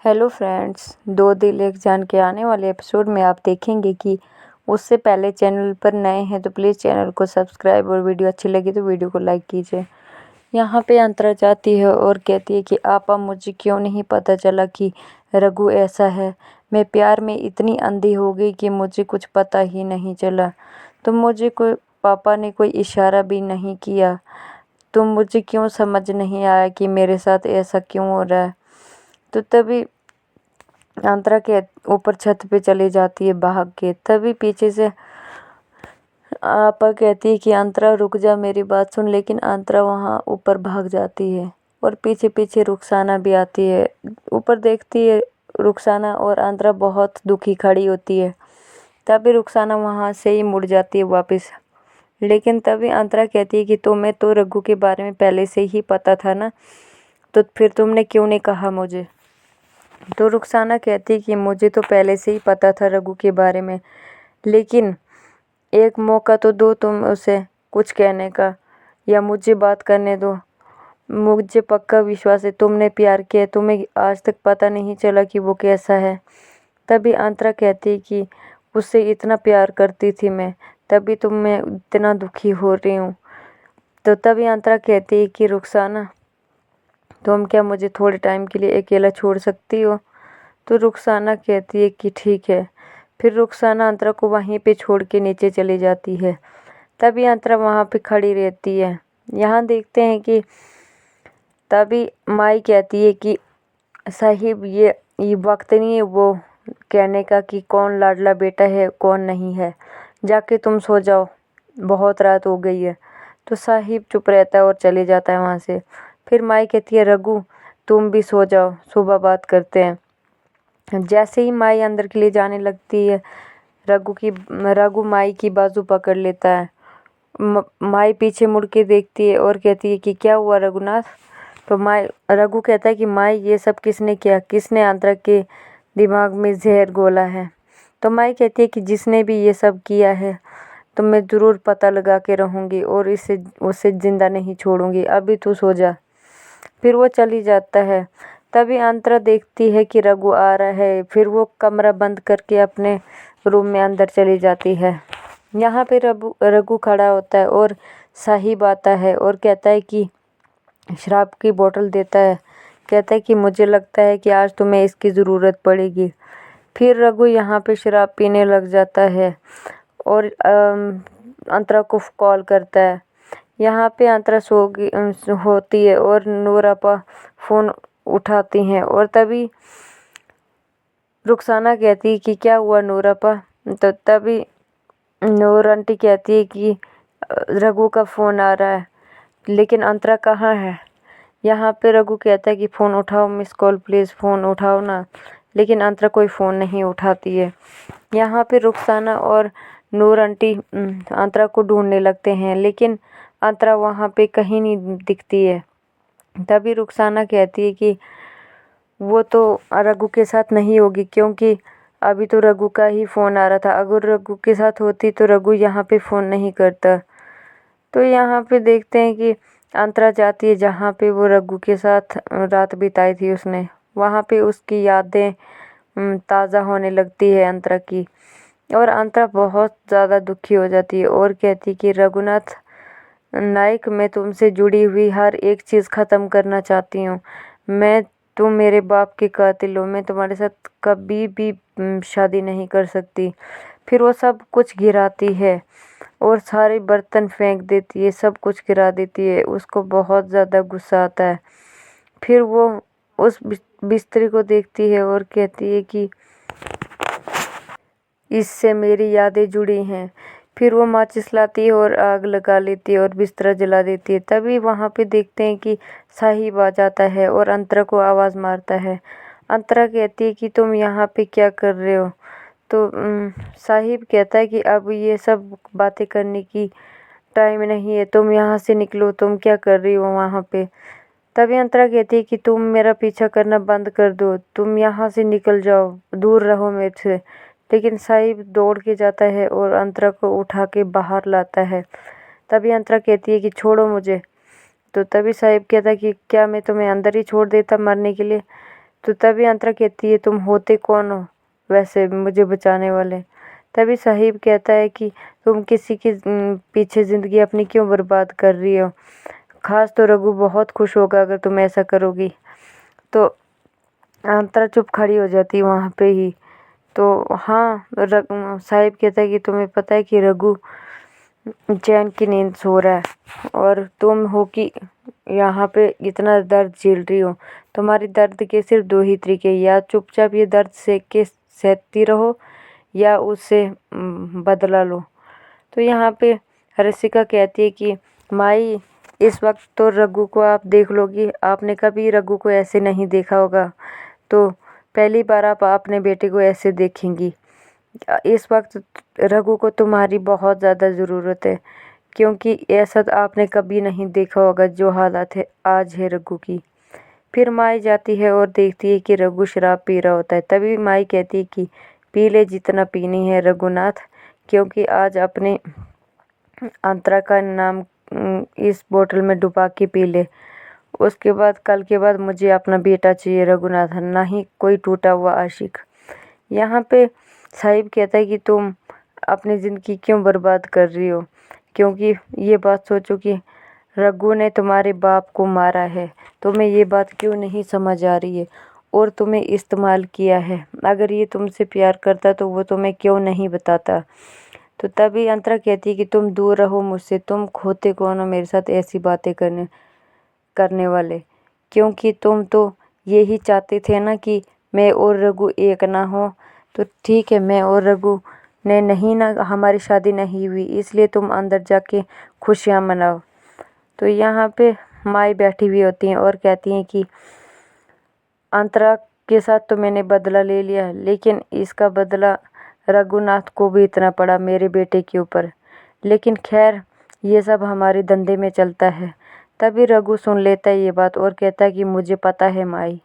Hello friends, दो दिल एक जान के आने वाले एपिसोड में आप देखेंगे कि उससे पहले चैनल पर नए हैं तो प्लीज़ चैनल को सब्सक्राइब और वीडियो अच्छी लगी तो वीडियो को लाइक कीजिए। यहाँ पे अंतरा जाती है और कहती है कि आपा मुझे क्यों नहीं पता चला कि रघु ऐसा है। मैं प्यार में इतनी अंधी हो गई कि मुझे कुछ पता ही नहीं चला। तो मुझे कोई पापा ने कोई इशारा भी नहीं किया। तो मुझे क्यों समझ नहीं आया कि मेरे साथ ऐसा क्यों हो रहा है। तो तभी अंतरा के ऊपर छत पे चली जाती है भाग के। तभी पीछे से आपा कहती है कि अंतरा रुक जा, मेरी बात सुन। लेकिन अंतरा वहाँ ऊपर भाग जाती है और पीछे पीछे रुखसाना भी आती है। ऊपर देखती है रुखसाना और अंतरा बहुत दुखी खड़ी होती है। तभी रुखसाना वहाँ से ही मुड़ जाती है वापस। लेकिन तभी अंतरा कहती है कि तुम्हें तो रघु के बारे में पहले से ही पता था ना, तो फिर तुमने क्यों नहीं कहा मुझे। तो रुखसाना कहती कि मुझे तो पहले से ही पता था रघु के बारे में, लेकिन एक मौका तो दो तुम उसे कुछ कहने का, या मुझे बात करने दो। मुझे पक्का विश्वास है तुमने प्यार किया, तुम्हें आज तक पता नहीं चला कि वो कैसा है। तभी अंतरा कहती कि उससे इतना प्यार करती थी मैं, तभी तुम मैं इतना दुखी हो रही हूँ। तो तभी अंतरा कहती है कि रुखसाना, तुम क्या मुझे थोड़े टाइम के लिए अकेला छोड़ सकती हो। तो रुखसाना कहती है कि ठीक है। फिर रुखसाना अंतरा को वहीं पे छोड़ के नीचे चली जाती है। तभी अंतरा वहाँ पे खड़ी रहती है। यहाँ देखते हैं कि तभी माई कहती है कि साहिब ये वक्त नहीं है वो कहने का कि कौन लाडला बेटा है कौन नहीं है, जाके तुम सो जाओ, बहुत रात हो गई है। तो साहिब चुप रहता है और चले जाता है वहाँ से। फिर माई कहती है रघु तुम भी सो जाओ, सुबह बात करते हैं। जैसे ही माई अंदर के लिए जाने लगती है, रघु माई की बाजू पकड़ लेता है। माई पीछे मुड़ के देखती है और कहती है कि क्या हुआ रघुनाथ। तो रघु कहता है कि माई ये सब किसने किया, किसने अंतरा के दिमाग में जहर घोला है। तो माई कहती है कि जिसने भी ये सब किया है तो मैं ज़रूर पता लगा के रहूँगी और उसे ज़िंदा नहीं छोड़ूंगी, अभी तू सो जा। फिर वो चली जाता है। तभी अंतरा देखती है कि रघु आ रहा है। फिर वो कमरा बंद करके अपने रूम में अंदर चली जाती है। यहाँ पे रघु खड़ा होता है और साहिब आता है और कहता है कि शराब की बोतल देता है। कहता है कि मुझे लगता है कि आज तुम्हें इसकी ज़रूरत पड़ेगी। फिर रघु यहाँ पे शराब पीने लग जाता है और अंतरा को कॉल करता है। यहाँ पे अंतरा होती है और नूर आपा फ़ोन उठाती हैं। और तभी रुखसाना कहती है कि क्या हुआ नूर आपा। तो तभी नूर आंटी कहती है कि रघु का फ़ोन आ रहा है, लेकिन अंतरा कहाँ है। यहाँ पे रघु कहता है कि फ़ोन उठाओ, मिस कॉल प्लीज़, फ़ोन उठाओ ना। लेकिन अंतरा कोई फ़ोन नहीं उठाती है। यहाँ पे रुखसाना और नूर आंटी अंतरा को ढूंढने लगते हैं, लेकिन अंतरा वहाँ पे कहीं नहीं दिखती है। तभी रुखसाना कहती है कि वो तो रघु के साथ नहीं होगी, क्योंकि अभी तो रघु का ही फ़ोन आ रहा था। अगर रघु के साथ होती तो रघु यहाँ पे फ़ोन नहीं करता। तो यहाँ पे देखते हैं कि अंतरा जाती है जहाँ पे वो रघु के साथ रात बिताई थी उसने। वहाँ पे उसकी यादें ताज़ा होने लगती है अंतरा की, और अंतरा बहुत ज़्यादा दुखी हो जाती है और कहती कि रघुनाथ नायक, मैं तुमसे जुड़ी हुई हर एक चीज़ ख़त्म करना चाहती हूँ। तुम मेरे बाप के कातिल हो, मैं तुम्हारे साथ कभी भी शादी नहीं कर सकती। फिर वो सब कुछ गिराती है और सारे बर्तन फेंक देती है, सब कुछ गिरा देती है। उसको बहुत ज़्यादा गुस्सा आता है। फिर वो उस बिस्तरे को देखती है और कहती है कि इससे मेरी यादें जुड़ी हैं। फिर वो माचिस लाती है और आग लगा लेती है और बिस्तरा जला देती है। तभी वहाँ पे देखते हैं कि साहिब आ जाता है और अंतरा को आवाज़ मारता है। अंतरा कहती है कि तुम यहाँ पे क्या कर रहे हो। तो साहिब कहता है कि अब ये सब बातें करने की टाइम नहीं है, तुम यहाँ से निकलो, तुम क्या कर रही हो वहाँ पे। तभी अंतरा कहती है कि तुम मेरा पीछा करना बंद कर दो, तुम यहाँ से निकल जाओ, दूर रहो मेरे से। लेकिन साहिब दौड़ के जाता है और अंतरा को उठा के बाहर लाता है। तभी अंतरा कहती है कि छोड़ो मुझे। तो तभी साहिब कहता है कि क्या मैं तुम्हें अंदर ही छोड़ देता मरने के लिए। तो तभी अंतरा कहती है तुम होते कौन हो वैसे मुझे बचाने वाले। तभी साहिब कहता है कि तुम किसी के पीछे ज़िंदगी अपनी क्यों बर्बाद कर रही हो, खास तो रघु बहुत खुश होगा अगर तुम ऐसा करोगी। तो अंतरा चुप खड़ी हो जाती है वहाँ पे ही। तो हाँ, साहिब कहता है कि तुम्हें पता है कि रघु चैन की नींद सो रहा है और तुम हो कि यहाँ पे इतना दर्द झेल रही हो। तुम्हारे दर्द के सिर्फ दो ही तरीके, या चुपचाप ये दर्द सहती रहो या उससे बदला लो। तो यहाँ पे रसिका कहती है कि माई इस वक्त तो रघु को आप देख लोगी, आपने कभी रघु को ऐसे नहीं देखा होगा, तो पहली बार आप अपने बेटे को ऐसे देखेंगी। इस वक्त रघु को तुम्हारी बहुत ज़्यादा ज़रूरत है, क्योंकि ऐसा तो आपने कभी नहीं देखा होगा जो हालत है आज है रघु की। फिर माई जाती है और देखती है कि रघु शराब पी रहा होता है। तभी माई कहती है कि पी ले जितना पीनी है रघुनाथ, क्योंकि आज अपने अंतरा का नाम इस बोतल में डुबा के पी ले। उसके बाद कल के बाद मुझे अपना बेटा चाहिए रघुनाथ, ना ही कोई टूटा हुआ आशिक। यहाँ पे साहिब कहता है कि तुम अपनी ज़िंदगी क्यों बर्बाद कर रही हो, क्योंकि ये बात सोचो कि रघु ने तुम्हारे बाप को मारा है, तुम्हें ये बात क्यों नहीं समझ आ रही है, और तुम्हें इस्तेमाल किया है। अगर ये तुमसे प्यार करता तो वो तुम्हें क्यों नहीं बताता। तो तभी अंतरा कहती है कि तुम दूर रहो मुझसे, तुम खोते कौन हो मेरे साथ ऐसी बातें करने वाले, क्योंकि तुम तो यही चाहते थे ना कि मैं और रघु एक ना हो। तो ठीक है, मैं और रघु ने नहीं ना, हमारी शादी नहीं हुई, इसलिए तुम अंदर जाके खुशियाँ मनाओ। तो यहाँ पे माई बैठी हुई होती हैं और कहती हैं कि अंतरा के साथ तो मैंने बदला ले लिया, लेकिन इसका बदला रघुनाथ को भी इतना पड़ा मेरे बेटे के ऊपर। लेकिन खैर ये सब हमारे धंधे में चलता है। तभी रघु सुन लेता है ये बात और कहता है कि मुझे पता है माई।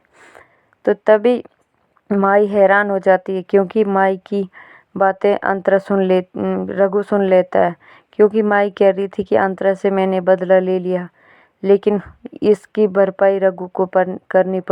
तो तभी माई हैरान हो जाती है, क्योंकि माई की बातें रघु सुन लेता है, क्योंकि माई कह रही थी कि अंतरा से मैंने बदला ले लिया, लेकिन इसकी भरपाई रघु को करनी पड़ी।